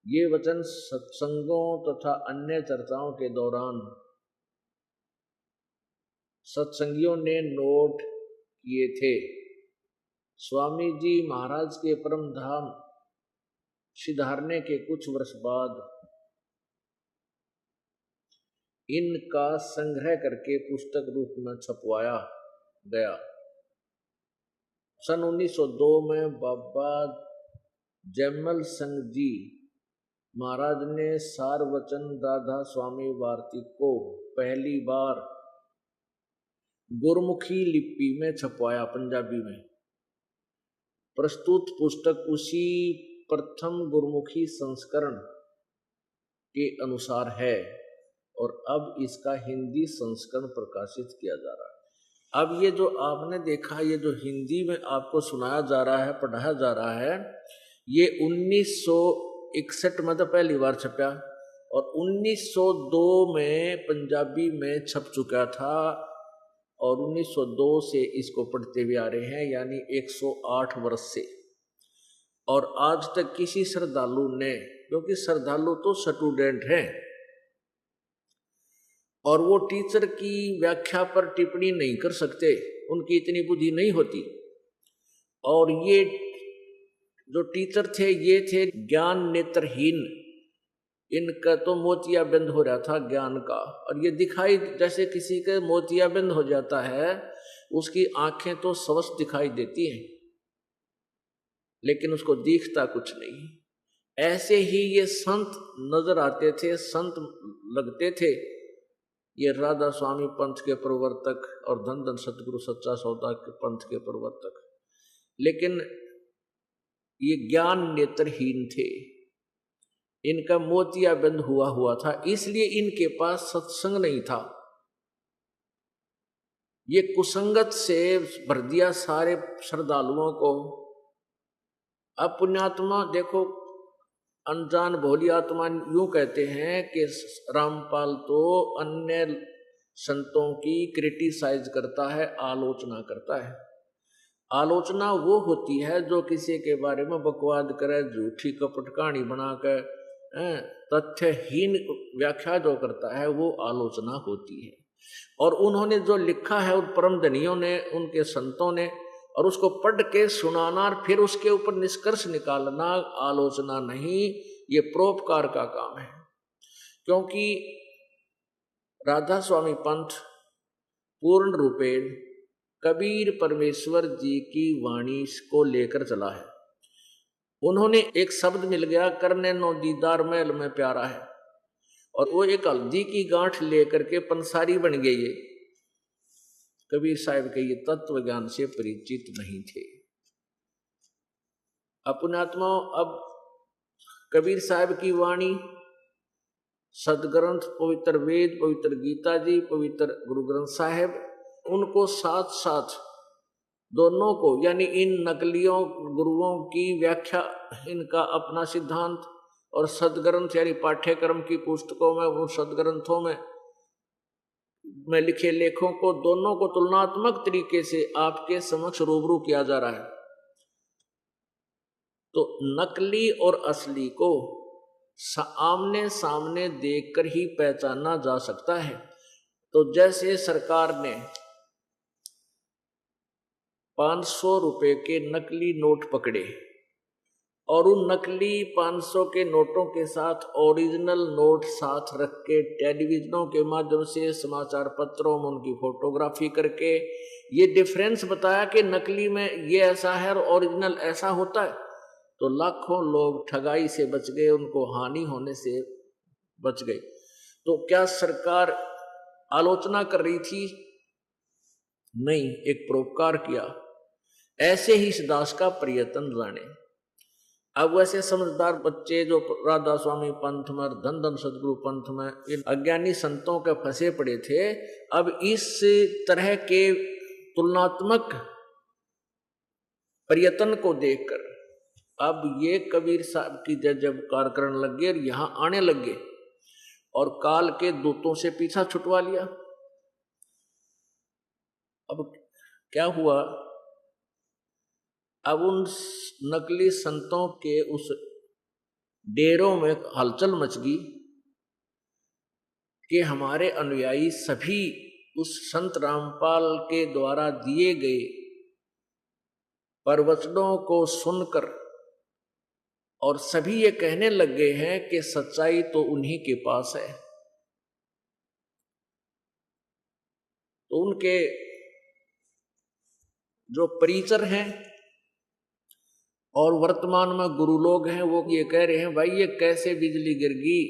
ये वचन सत्संगों तथा अन्य चर्चाओं के दौरान सत्संगियों ने नोट किए थे। स्वामी जी महाराज के परम धाम सिधारने के कुछ वर्ष बाद इनका संग्रह करके पुस्तक रूप में छपवाया गया। सन 1902 में बाबा जयमल सिंह जी महाराज ने सार वचन राधा स्वामी वार्तिक को पहली बार गुरमुखी लिपि में छपवाया, पंजाबी में। प्रस्तुत पुस्तक उसी प्रथम गुरमुखी संस्करण के अनुसार है, और अब इसका हिंदी संस्करण प्रकाशित किया जा रहा है। अब ये जो आपने देखा, ये जो हिंदी में आपको सुनाया जा रहा है, पढ़ाया जा रहा है, ये 1961 में तो पहली बार छपा, और 1902 में पंजाबी में छप चुका था, और 1902 से इसको पढ़ते हुए आ रहे हैं, यानी 108 वर्ष से। और आज तक किसी श्रद्धालु ने, क्योंकि श्रद्धालु तो स्टूडेंट हैं और वो टीचर की व्याख्या पर टिप्पणी नहीं कर सकते, उनकी इतनी बुद्धि नहीं होती। और ये जो टीचर थे, ये थे ज्ञान नेत्रहीन, इनका तो मोतियाबिंद हो रहा था ज्ञान का। और ये दिखाई, जैसे किसी के मोतियाबिंद हो जाता है, उसकी आंखें तो स्वस्थ दिखाई देती हैं। लेकिन उसको दिखता कुछ नहीं। ऐसे ही ये संत नजर आते थे, संत लगते थे, ये राधा स्वामी पंथ के प्रवर्तक और धन धन सतगुरु सच्चा सौदा के पंथ के प्रवर्तक, लेकिन ये ज्ञान नेत्रहीन थे, इनका मोतियाबिंद हुआ था, इसलिए इनके पास सत्संग नहीं था। ये कुसंगत से भर दिया सारे श्रद्धालुओं को। अब पुण्यात्मा देखो, अनजान भोली आत्मा यूं कहते हैं कि रामपाल तो अन्य संतों की क्रिटिसाइज करता है, आलोचना करता है। आलोचना वो होती है जो किसी के बारे में बकवाद करे, झूठी कपट कहानी बनाकर तथ्यहीन व्याख्या जो करता है, वो आलोचना होती है। और उन्होंने जो लिखा है उन परम धनियों ने, उनके संतों ने, और उसको पढ़ के सुनाना और फिर उसके ऊपर निष्कर्ष निकालना आलोचना नहीं, ये परोपकार का काम है। क्योंकि राधा स्वामी पंथ पूर्ण रूपेण कबीर परमेश्वर जी की वाणी को लेकर चला है। उन्होंने एक शब्द मिल गया, करने नो दीदार महल में प्यारा है, और वो एक हल्दी की गांठ लेकर के पंसारी बन गई है। कबीर साहब के ये तत्व ज्ञान से परिचित नहीं थे। अपनात्मा, अब कबीर साहब की वाणी, सदग्रंथ, पवित्र वेद, पवित्र गीता जी, पवित्र गुरु ग्रंथ साहिब, उनको साथ साथ दोनों को, यानी इन नकलियों गुरुओं की व्याख्या, इनका अपना सिद्धांत, और सदग्रंथ यानी पाठ्यक्रम की पुस्तकों में, उन सदग्रंथों में लिखे लेखों को, दोनों को तुलनात्मक तरीके से आपके समक्ष रूबरू किया जा रहा है। तो नकली और असली को आमने सामने देखकर ही पहचाना जा सकता है। तो जैसे सरकार ने 500 रुपए के नकली नोट पकड़े और उन नकली 500 के नोटों के साथ ओरिजिनल नोट साथ रख के टेलीविजनों के माध्यम से, समाचार पत्रों में उनकी फोटोग्राफी करके ये डिफरेंस बताया कि नकली में ये ऐसा है और ओरिजिनल ऐसा होता है, तो लाखों लोग ठगाई से बच गए, उनको हानि होने से बच गए। तो क्या सरकार आलोचना कर रही थी? नहीं, एक परोपकार किया। ऐसे ही इस दास का प्रयत्न जाने। अब वैसे समझदार बच्चे जो राधा स्वामी पंथ में, धन धन सतगुरु पंथ में, इन अज्ञानी संतों के फंसे पड़े थे, अब इस तरह के तुलनात्मक प्रयत्न को देखकर अब ये कबीर साहब की जयजयकार करने लग गए और यहां आने लग गए और काल के दूतों से पीछा छुटवा लिया। अब क्या हुआ? अब उन नकली संतों के उस डेरों में हलचल मच गई कि हमारे अनुयायी सभी उस संत रामपाल के द्वारा दिए गए प्रवचनों को सुनकर और सभी ये कहने लग गए हैं कि सच्चाई तो उन्हीं के पास है। तो उनके जो परिचर हैं और वर्तमान में गुरु लोग हैं, वो ये कह रहे हैं, भाई ये कैसे बिजली गिर गई,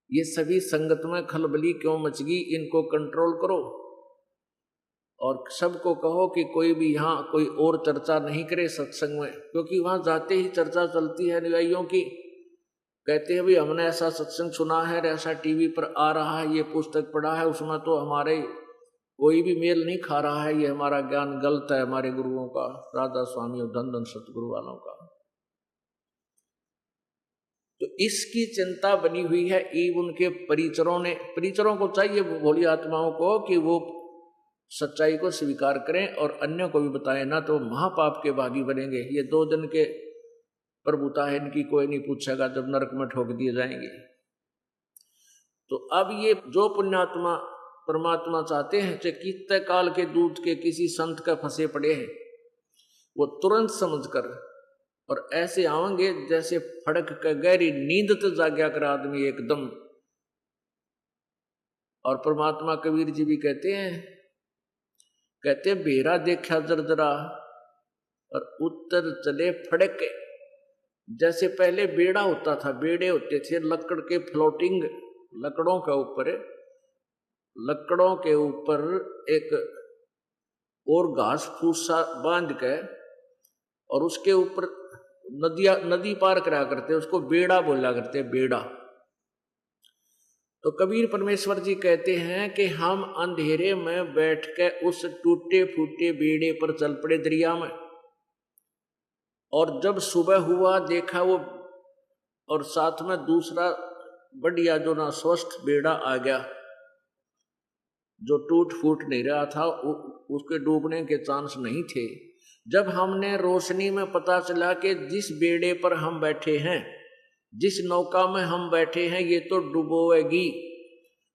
ये सभी संगत में खलबली क्यों मच गई, इनको कंट्रोल करो और सबको कहो कि कोई भी यहाँ कोई और चर्चा नहीं करे सत्संग में, क्योंकि वहां जाते ही चर्चा चलती है अनुयायियों की। कहते हैं भाई हमने ऐसा सत्संग सुना है, ऐसा टीवी पर आ रहा है, ये पुस्तक पढ़ा है, उसमें तो हमारे कोई भी मेल नहीं खा रहा है, ये हमारा ज्ञान गलत है, हमारे गुरुओं का, राधा स्वामी और धन धन सतगुरु वालों का। तो इसकी चिंता बनी हुई है। उनके परिचरों को चाहिए, भोली आत्माओं को, कि वो सच्चाई को स्वीकार करें और अन्यों को भी बताएं, ना तो महापाप के भागी बनेंगे। ये 2 दिन के प्रभुता है इनकी, कोई नहीं पूछेगा जब नरक में ठोक दिए जाएंगे। तो अब ये जो पुण्यात्मा परमात्मा चाहते हैं, चाहे कितने काल के दूत के किसी संत का फंसे पड़े हैं, वो तुरंत समझकर और ऐसे आवेंगे जैसे फड़क का गहरी नींद तो जाग्या कर आदमी एकदम। और परमात्मा कबीर जी भी कहते हैं बेरा देखा जरजरा, और उत्तर चले फड़क के। जैसे पहले बेड़ा होता था, बेड़े होते थे लकड़ के, फ्लोटिंग लकड़ों के ऊपर एक और घास फूसा बांध के और उसके ऊपर नदी पार करा करते, उसको बेड़ा बोला करते, बेड़ा। तो कबीर परमेश्वर जी कहते हैं कि हम अंधेरे में बैठ के उस टूटे फूटे बेड़े पर चल पड़े दरिया में, और जब सुबह हुआ देखा वो, और साथ में दूसरा बढ़िया जो ना स्वस्थ बेड़ा आ गया, जो टूट फूट नहीं रहा था, उसके डूबने के चांस नहीं थे। जब हमने रोशनी में पता चला कि जिस बेड़े पर हम बैठे हैं, जिस नौका में हम बैठे हैं, ये तो डुबोएगी,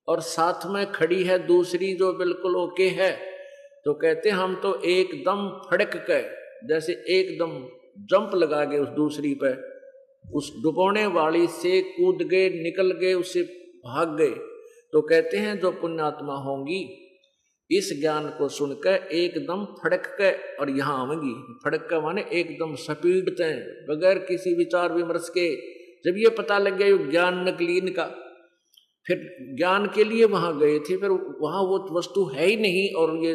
और साथ में खड़ी है दूसरी जो बिल्कुल ओके है, तो कहते हम तो एकदम फड़क गए, जैसे एकदम जंप लगा गए उस दूसरी पे, उस डुबोने वाली से कूद गए, निकल गए, उससे भाग गए। तो कहते हैं जो पुण्यात्मा होंगी इस ज्ञान को सुनकर एकदम फड़क के और यहाँ आवेंगी। फड़क का माने एकदम सपीडते, बगैर किसी विचार विमर्श के। जब ये पता लग गया ये ज्ञान नकली इनका, फिर ज्ञान के लिए वहां गए थे, फिर वहां वो वस्तु है ही नहीं और ये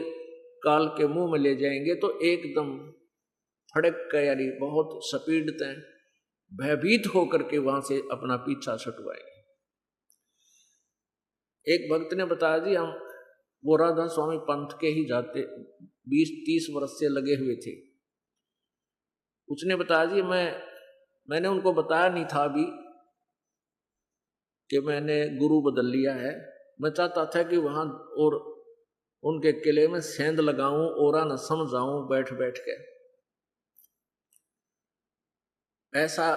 काल के मुंह में ले जाएंगे, तो एकदम फड़क के यानी बहुत सपीडते, भयभीत होकर के वहां से अपना पीछा छुटवाएंगे। एक भक्त ने बताया जी हम वो राधा स्वामी पंथ के ही जाते 20-30 वर्ष से लगे हुए थे। उसने बताया जी मैंने उनको बताया नहीं था अभी कि मैंने गुरु बदल लिया है। मैं चाहता था कि वहां और उनके किले में सेंध लगाऊं और न समझाऊं बैठ बैठ के। ऐसा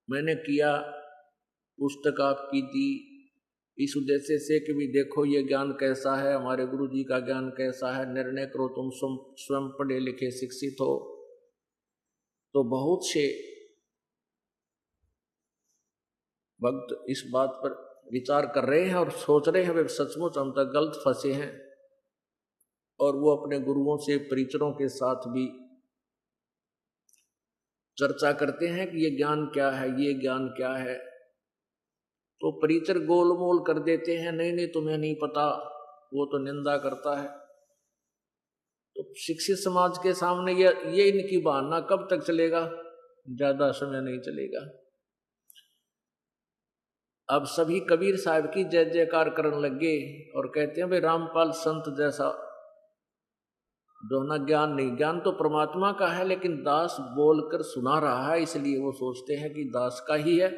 मैंने किया, पुस्तक आपकी दी इस उद्देश्य से कि भी देखो ये ज्ञान कैसा है, हमारे गुरु जी का ज्ञान कैसा है, निर्णय करो, तुम स्वयं पढ़े लिखे शिक्षित हो। तो बहुत से भक्त इस बात पर विचार कर रहे हैं और सोच रहे हैं वे सचमुच हम तक गलत फंसे हैं, और वो अपने गुरुओं से परिचरों के साथ भी चर्चा करते हैं कि ये ज्ञान क्या है, ये ज्ञान क्या है। तो परिचर गोलमोल कर देते हैं, नहीं नहीं तुम्हें नहीं पता, वो तो निंदा करता है। तो शिक्षित समाज के सामने ये इनकी बहाना कब तक चलेगा? ज्यादा समय नहीं चलेगा। अब सभी कबीर साहब की जय जयकार करने लगे और कहते हैं भाई रामपाल संत जैसा जो ना ज्ञान नहीं, ज्ञान तो परमात्मा का है, लेकिन दास बोलकर सुना रहा है, इसलिए वो सोचते हैं कि दास का ही है।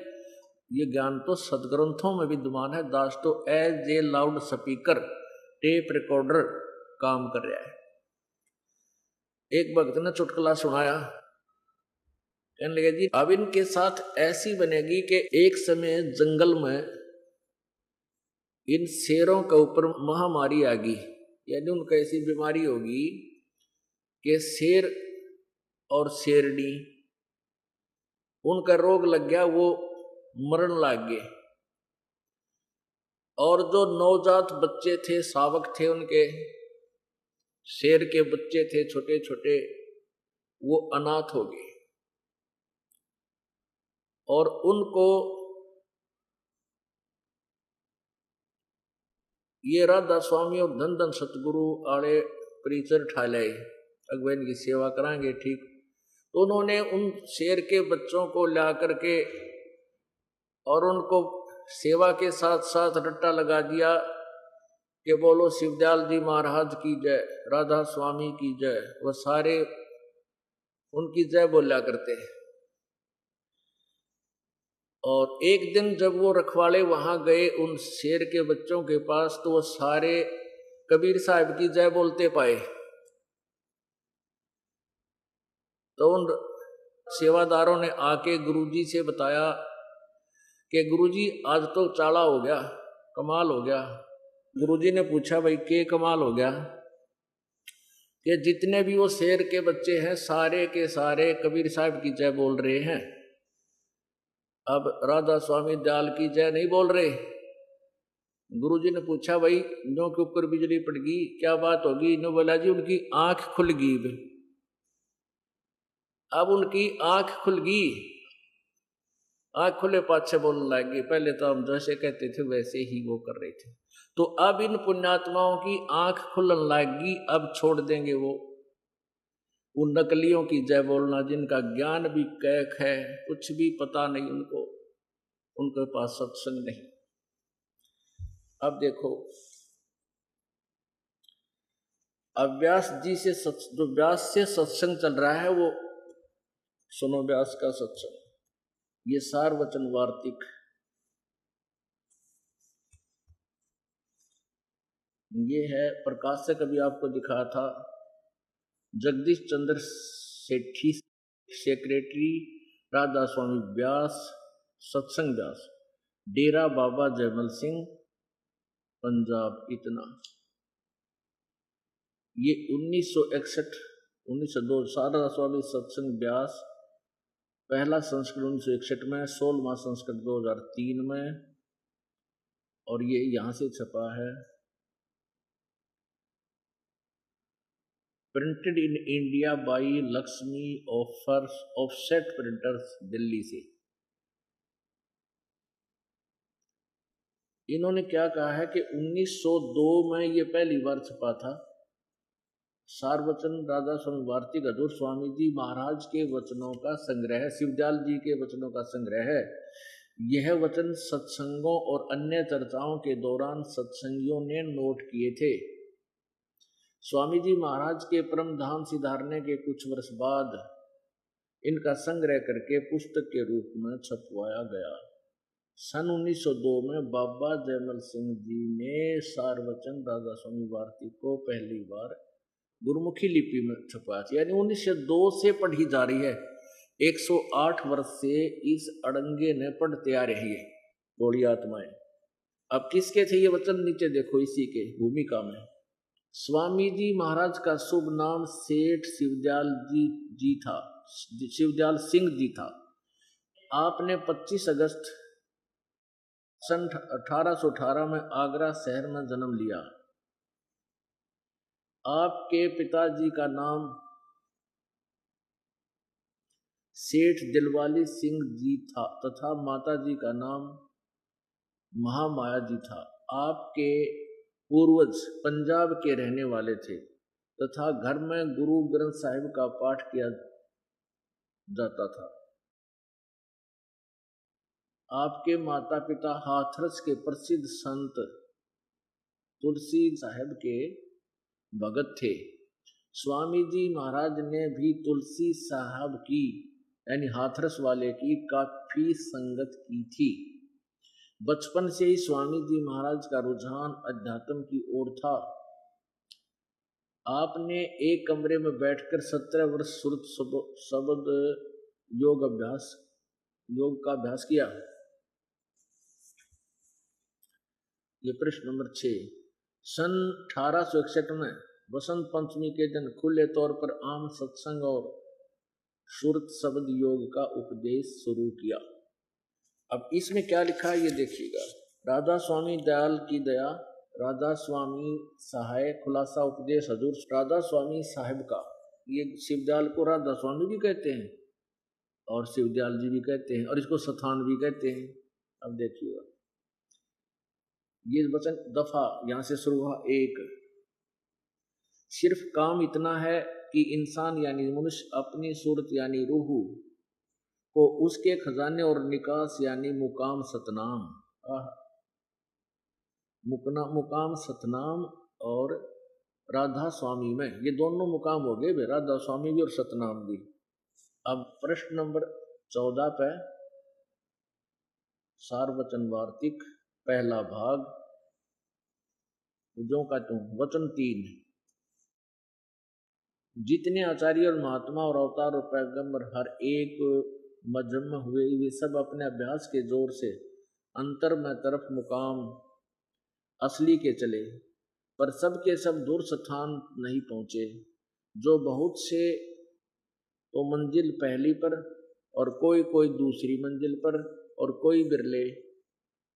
ये ज्ञान तो सदग्रंथों में विद्यमान है, दास तो as a loud speaker, tape recorder काम कर रहा है। एक भक्त ने चुटकुला सुनाया, कहने लगे जी अब इनके साथ ऐसी बनेगी कि एक समय जंगल में इन शेरों के ऊपर महामारी आ गई, यानी उनको ऐसी बीमारी होगी कि शेर और शेरनी उनका रोग लग गया, वो मरण लग गए। और जो नवजात बच्चे थे, शावक थे उनके, शेर के बच्चे थे छोटे छोटे, वो अनाथ हो गए। और उनको ये राधा स्वामी और धन धन सतगुरु आड़े परिचर ठा लाए, अगवेन की सेवा कराएंगे ठीक। तो उन्होंने उन शेर के बच्चों को ला करके और उनको सेवा के साथ साथ रट्टा लगा दिया कि बोलो शिवदयाल जी महाराज की जय, राधा स्वामी की जय। वह सारे उनकी जय बोला करते हैं। और एक दिन जब वो रखवाले वहां गए उन शेर के बच्चों के पास, तो वो सारे कबीर साहब की जय बोलते पाए। तो उन सेवादारों ने आके गुरुजी से बताया कि गुरुजी आज तो चाला हो गया, कमाल हो गया। गुरुजी ने पूछा भाई के कमाल हो गया? कि जितने भी वो शेर के बच्चे हैं सारे के सारे कबीर साहब की जय बोल रहे हैं, अब राधा स्वामी दयाल की जय नहीं बोल रहे। गुरुजी ने पूछा भाई नो के ऊपर बिजली पड़ गई, क्या बात होगी? नो बोला जी उनकी आंख खुल गई। अब उनकी आंख खुल गई, आंख खुले पाछे बोलने लगे, पहले तो हम जैसे कहते थे वैसे ही वो कर रहे थे। तो अब इन पुण्यात्माओं की आंख खुलने लगी, अब छोड़ देंगे वो उन नकलियों की जय बोलना, जिनका ज्ञान भी कैक है, कुछ भी पता नहीं उनको, उनके पास सत्संग नहीं। अब देखो, अब व्यास जी से जो व्यास से सत्संग चल रहा है वो सुनो, व्यास का सत्संग, ये सार वचन वार्तिक, ये है प्रकाशक, अभी आपको दिखाया था, जगदीश चंद्र सेठी सेक्रेटरी, राधा स्वामी व्यास, सत्संग व्यास, डेरा बाबा जयमल सिंह, पंजाब, इतना। ये 1961 1902 राधा स्वामी सत्संग व्यास, पहला संस्करण 1961 में, 16वां संस्करण 2003 में, और ये यहां से छपा है, printed in India by Lakshmi offset printers, Delhi से। इन्होंने क्या कहा है कि 1902 में ये पहली बार छपा था। सारवचन राधा स्वामी वार्तिक हजूर स्वामी जी महाराज के वचनों का संग्रह, शिवदयाल जी के वचनों का संग्रह है। यह वचन सत्संगों और अन्य चर्चाओं के दौरान सत्संगियों ने नोट किए थे। स्वामी जी महाराज के परम धाम सिधारने के कुछ वर्ष बाद इनका संग्रह करके पुस्तक के रूप में छपवाया गया। सन 1902 में बाबा जयमल सिंह जी ने सारवचन राधा स्वामी वार्तिक को पहली बार गुरुमुखी लिपि में छपवाया, यानी 1902 से पढ़ी जा रही है। 108 वर्ष से इस अड़ंगे ने पढ़ते आ रही है, बड़ी आत्माएं। अब किसके थे ये वचन, नीचे देखो इसी के भूमिका में। स्वामी जी महाराज का शुभ नाम सेठ शिवदयाल जी था, शिवदयाल सिंह जी था। आपने 25 अगस्त सन 1818 में आगरा शहर में जन्म लिया। आपके पिताजी का नाम सेठ दिलवाली सिंह जी था तथा माताजी का नाम महामाया जी था। आपके पूर्वज पंजाब के रहने वाले थे तथा घर में गुरु ग्रंथ साहिब का पाठ किया जाता था। आपके माता पिता हाथरस के प्रसिद्ध संत तुलसी साहिब के भगत थे। स्वामी जी महाराज ने भी तुलसी साहब की यानी हाथरस वाले की काफी संगत की थी। बचपन से ही स्वामी जी महाराज का रुझान अध्यात्म की ओर था। आपने एक कमरे में बैठकर 17 वर्ष सुरत शब्द योग का अभ्यास किया। ये प्रश्न नंबर 6। सन 1861 में वसंत पंचमी के दिन खुले तौर पर आम सत्संग और सुरत शब्द योग का उपदेश शुरू किया। अब इसमें क्या लिखा है ये देखिएगा। राधा स्वामी दयाल की दया, राधा स्वामी सहाय, खुलासा उपदेश हजूर राधा स्वामी साहिब का। ये शिवदयाल को राधा स्वामी भी कहते हैं और शिवदयाल जी भी कहते हैं और इसको सथान भी कहते हैं। अब देखिएगा ये वचन दफा यहां से शुरू हुआ। 1, सिर्फ काम इतना है कि इंसान यानी मनुष्य अपनी सूरत यानी रूह को उसके खजाने और निकास यानी मुकाम सतनाम, मुकाम सतनाम और राधा स्वामी में, ये दोनों मुकाम हो गए भाई, राधा स्वामी भी और सतनाम भी। अब प्रश्न नंबर 14 पे सारवचन वार्तिक पहला भाग, जो का तुम वचन 3। जितने आचार्य और महात्मा और अवतार और पैगंबर हर एक मजहब में हुए, वे सब अपने अभ्यास के जोर से अंतर में तरफ मुकाम असली के चले, पर सब के सब दूर स्थान नहीं पहुंचे। जो बहुत से तो मंजिल पहली पर और कोई कोई दूसरी मंजिल पर और कोई बिरले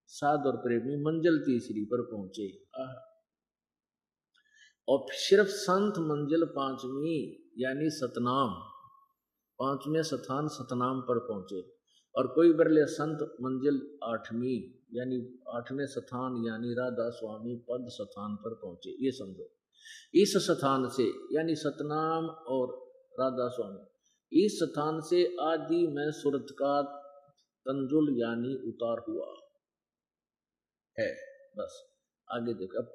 साध और प्रेमी मंजिल तीसरी पर पहुंचे। और सिर्फ संत मंजिल 5वीं यानी सतनाम 5वें स्थान सतनाम पर पहुंचे। और कोई बरले संत मंजिल 8वीं यानी 8वें स्थान यानी राधा स्वामी पद स्थान पर पहुंचे। ये समझो, इस स्थान से यानी सतनाम और राधा स्वामी, इस स्थान से आदि में सूरत का तंजुल यानी उतार हुआ है। बस आगे देखो। अब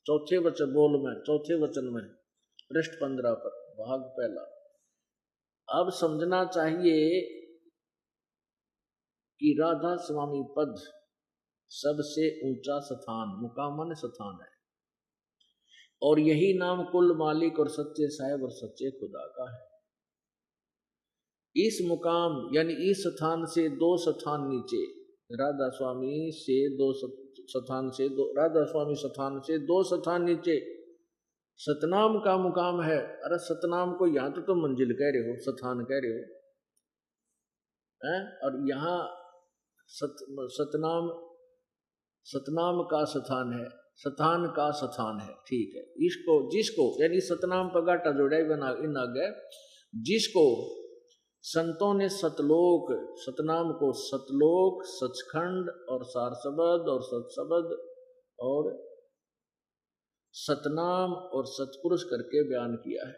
चौथे वचन में पृष्ठ 15 पर भाग पहला। अब समझना चाहिए कि राधा स्वामी पद सबसे ऊंचा स्थान, मुकाम स्थान है, और यही नाम कुल मालिक और सच्चे साहेब और सच्चे खुदा का है। इस मुकाम यानी इस स्थान से 2 स्थान नीचे राधा स्वामी से 2 स्थान से राधा स्वामी स्थान से 2 स्थान नीचे सतनाम का मुकाम है। अरे सतनाम को यहाँ तो तुम मंजिल कह रहे हो, स्थान कह रहे हो हैं, और यहाँ सतनाम का स्थान है, स्थान का स्थान है। ठीक है, इसको जिसको यानी सतनाम पर गाटा जोड़ा बना इन आगे, जिसको संतों ने सतलोक, सतनाम को सतलोक, सचखंड और सारसबद और सतसबद और सतनाम और सतपुरुष करके बयान किया है।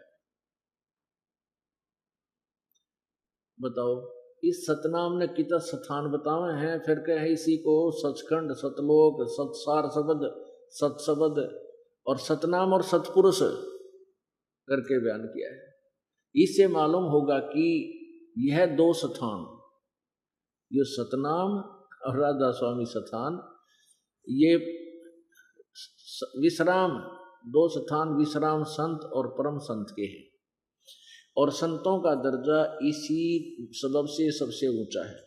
बताओ, इस सतनाम ने कितना स्थान बताए हैं, फिर कहे इसी को सचखंड, सतलोक, सतसार शब्द, सतशब्द और सतनाम और सतपुरुष करके बयान किया है। इससे मालूम होगा कि यह 2 स्थान, ये सतनाम और राधा स्वामी स्थान, ये विश्राम 2 स्थान विश्राम संत और परम संत के हैं, और संतों का दर्जा इसी सबब से सबसे ऊंचा है।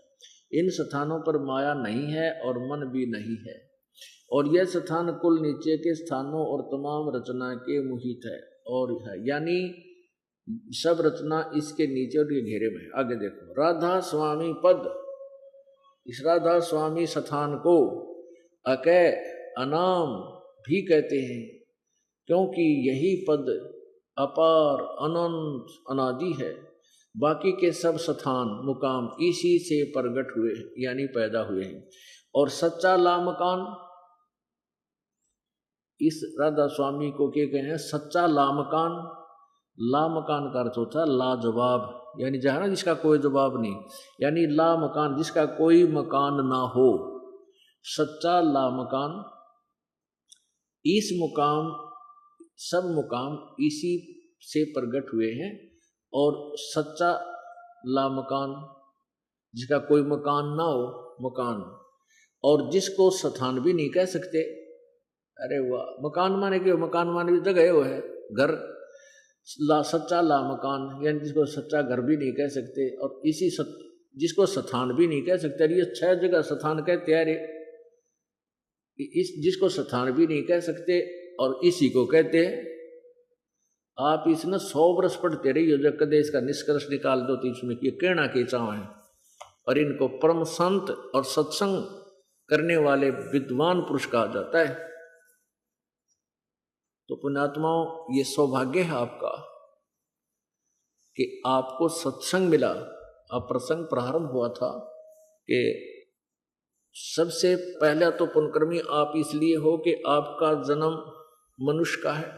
इन स्थानों पर माया नहीं है और मन भी नहीं है, और यह स्थान कुल नीचे के स्थानों और तमाम रचना के मुहित है और है, यानी सब रचना इसके नीचे और ये घेरे में। आगे देखो, राधा स्वामी पद, इस राधा स्वामी स्थान को अकै अनाम भी कहते हैं, क्योंकि यही पद अपार अनंत अनादि है। बाकी के सब स्थान मुकाम इसी से प्रगट हुए यानी पैदा हुए हैं। और सच्चा लामकान, इस राधा स्वामी को क्या कहे हैं, सच्चा लामकान। लामकान का अर्थ होता है लाजवाब, यानी जहाँ जिसका कोई जवाब नहीं, यानी लामकान जिसका कोई मकान ना हो, सच्चा लामकान। इस मुकाम सब मुकाम इसी से प्रकट हुए हैं, और सच्चा लामकान जिसका कोई मकान ना हो, मकान, और जिसको स्थान भी नहीं कह सकते। अरे वाह, मकान माने क्यों, मकान माने भी जगह वो है, घर। सच्चा लामकान यानी जिसको सच्चा घर भी नहीं कह सकते, और इसी जिसको स्थान भी नहीं कह सकते। ये 6 जगह स्थान कहते हैं, इस जिसको स्थान भी नहीं कह सकते और इसी को कहते हैं। आप इसने 100 वर्ष पढ़ते रहिए, जब कदे इसका निष्कर्ष निकाल दो तो इसमें ये कहना के चाव है। और इनको परम संत और सत्संग करने वाले विद्वान पुरुष कहा जाता है। तो पुण्यात्माओं, ये सौभाग्य है आपका कि आपको सत्संग मिला। अब प्रसंग प्रारंभ हुआ था कि सबसे पहले तो पुण्यकर्मी आप इसलिए हो कि आपका जन्म मनुष्य का है,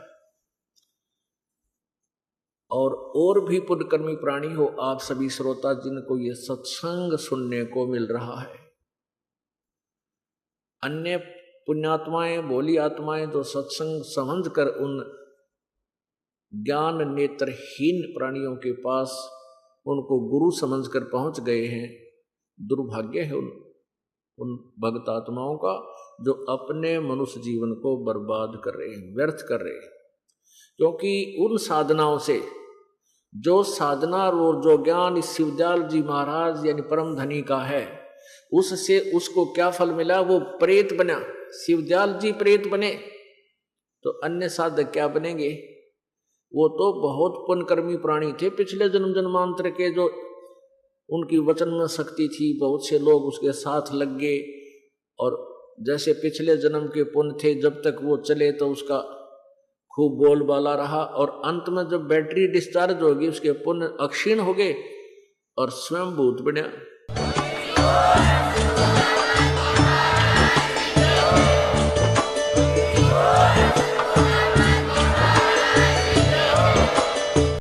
और भी पुण्यकर्मी प्राणी हो आप सभी श्रोता जिनको ये सत्संग सुनने को मिल रहा है। अन्य पुण्यात्माएं, भोली आत्माएं जो सत्संग समझ कर उन ज्ञान नेत्रहीन प्राणियों के पास उनको गुरु समझकर पहुंच गए हैं, दुर्भाग्य है उन भक्त आत्माओं का जो अपने मनुष्य जीवन को बर्बाद कर रहे हैं, व्यर्थ कर रहे हैं। क्योंकि उन साधनाओं से जो साधना और जो ज्ञान इस शिवदयाल जी महाराज यानी परम धनी का है, उससे उसको क्या फल मिला, वो प्रेत बना। शिवदयाल जी प्रेत बने तो अन्य साधक क्या बनेंगे? वो तो बहुत पुण्यकर्मी प्राणी थे, पिछले जन्म जन्मांतर के, जो उनकी वचन में शक्ति थी, बहुत से लोग उसके साथ लग गए, और जैसे पिछले जन्म के पुण्य थे, जब तक वो चले तो उसका खूब बोलबाला रहा और अंत में जब बैटरी डिस्चार्ज होगी उसके पुण्य अक्षीण हो गए और स्वयं भूत बना।